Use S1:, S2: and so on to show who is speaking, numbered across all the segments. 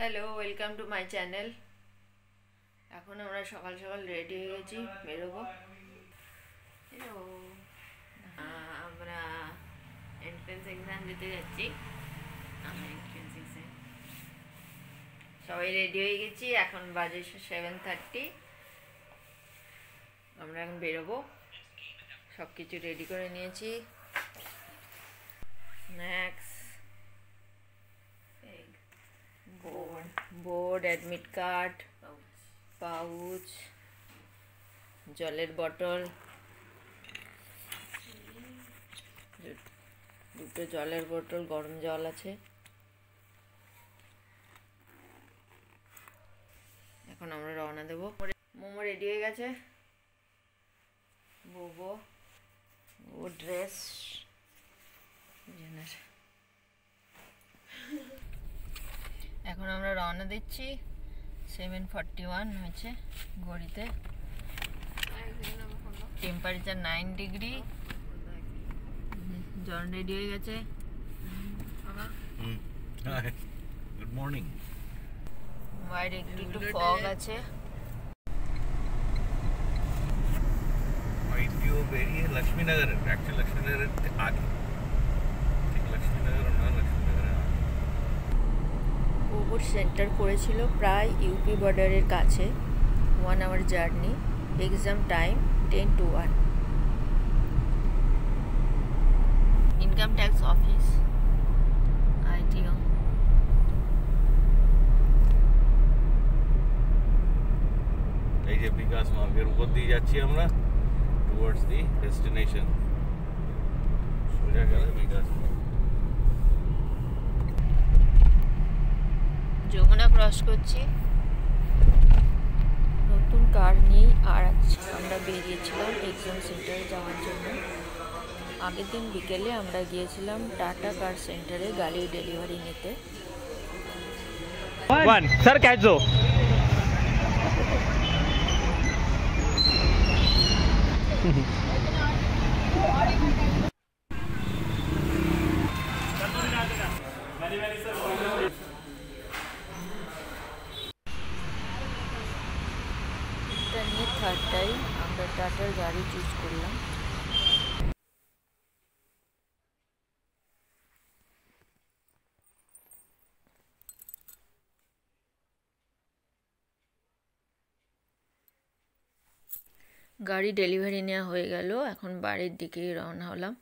S1: Hello, welcome to my channel. এখন আমরা সকাল সকাল রেডি হয়ে গেছি, বেরোবো। হ্যালো, আমরা এন্ট্রেন্স এক্সাম দিতে যাচ্ছি। আমরা এন্ট্রেন্স এক্সাম সবাই রেডি হয়ে গেছি। এখন বাজে 7:30। আমরা এখন বেরোবো, সব কিছু রেডি করে নিয়েছি। Snacks, board, admit card, pouch, জলের বটল, দুটো জলের বোতল, গরম জল আছে। এখন আমরা রওনা দেবো। মোমো রেডি হয়ে গেছে, বোবো ও ড্রেস। এখন আমরা রওনা দিচ্ছি। 7:41 হয়েছে ঘড়িতে। Temperature 9 degree. জন রেডি হয়ে গেছে।
S2: Good morning.
S1: বাইরে একটু ফগ আছে।
S2: আইটিও বেরিয়ে লক্ষ্মীনগর, অ্যাকচুয়ালি লক্ষ্মীনগরের আগে, ঠিক লক্ষ্মীনগর না, লক্ষ্মীনগরের আগে।
S1: কোভিড সেন্টার পড়েছিল প্রায় ইউপি বর্ডারের কাছে। 1 hour journey. Exam time 10 to 1। Income tax office, ITO.
S2: এই যে বিকাশ মার্গের উপর দিয়ে যাচ্ছি আমরা টুয়ার্ডস দি ডেস্টিনেশন। সোজা গেলে বিকাশ মার্গ।
S1: যমুনা ক্রস করছি। নতুন কার নিয়ে আর আমরা বেরিয়েছিলাম এক্সাম সেন্টারে যাওয়ার জন্য। আগের দিন বিকেলে আমরা গিয়েছিলাম টাটা কার সেন্টারে গাড়ি ডেলিভারি নিতে।
S3: सर कैच दो।
S1: এটা নিয়ে থার্ড টাইম আমরা টাটার গাড়ি চুজ করলাম। গাড়ি ডেলিভারি নেওয়া হয়ে গেল, এখন বাড়ির দিকেই রওনা হলাম।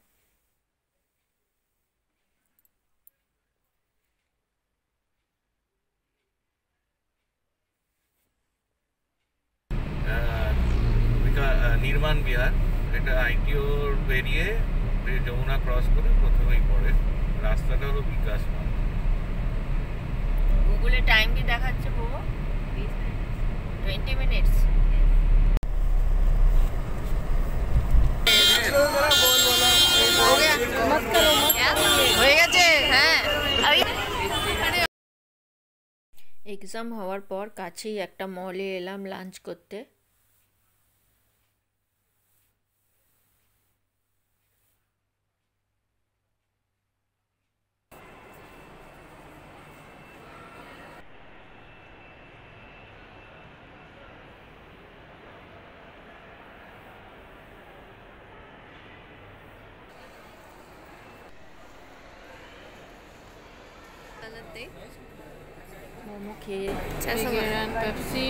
S2: নির্মাণ বিহার, এটা আইটিওর বেরিয়ে যমুনা ক্রস করে প্রথমেই পড়ে। রাস্তাটা হলো বিকাশ মার্গ।
S1: গুগলে টাইম কি দেখাচ্ছে বাবু? 20 মিনিটস। হয়ে গেছে, হ্যাঁ। এক্সাম হওয়ার পর কাছেই একটা মলে এলাম লাঞ্চ করতে। মোমো খেয়ে পেপসি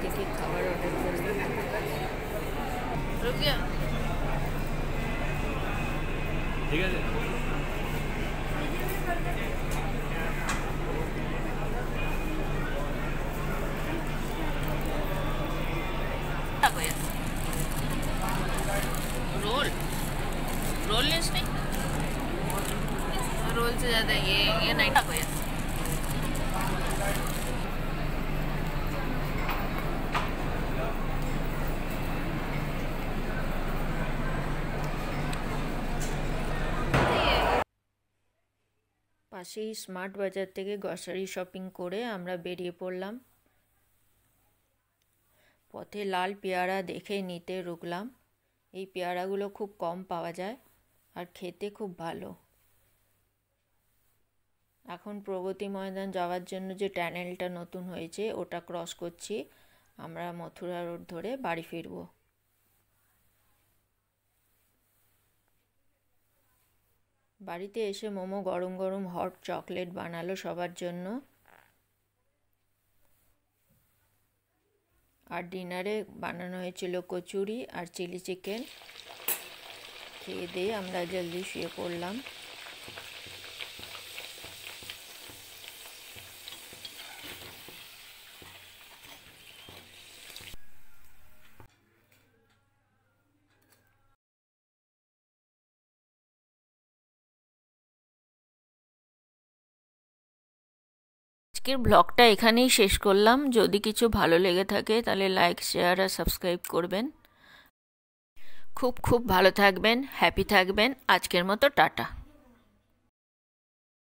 S1: থেকে খাবার অর্ডার করলাম।
S2: ঠিক আছে।
S1: रोल रोल लिस्ट नहीं, रोल से ज़्यादा ये नहीं था कोई। পাশেই স্মার্ট বাজার থেকে গ্রসারি শপিং করে আমরা বেরিয়ে পড়লাম। পথে লাল পেয়ারা দেখে নিতে রুকলাম। এই পেয়ারাগুলো খুব কম পাওয়া যায় আর খেতে খুব ভালো। এখন প্রগতি ময়দান যাওয়ার জন্য যে টানেলটা নতুন হয়েছে ওটা ক্রস করছি, আমরা মথুরা রোড ধরে বাড়ি ফিরবো। বাড়িতে এসে মোমো গরম গরম হট চকলেট বানালো সবার জন্য। আর ডিনারে বানানো হয়েছিল কচুরি আর চিলি চিকেন। খেয়ে দিয়ে আমরা জলদি শুয়ে পড়লাম। আজকের ব্লগটা এখানেই শেষ করলাম। যদি কিছু ভালো লেগে থাকে তাহলে লাইক, শেয়ার আর সাবস্ক্রাইব করবেন। খুব খুব ভালো থাকবেন, হ্যাপি থাকবেন। আজকের মতো টাটা।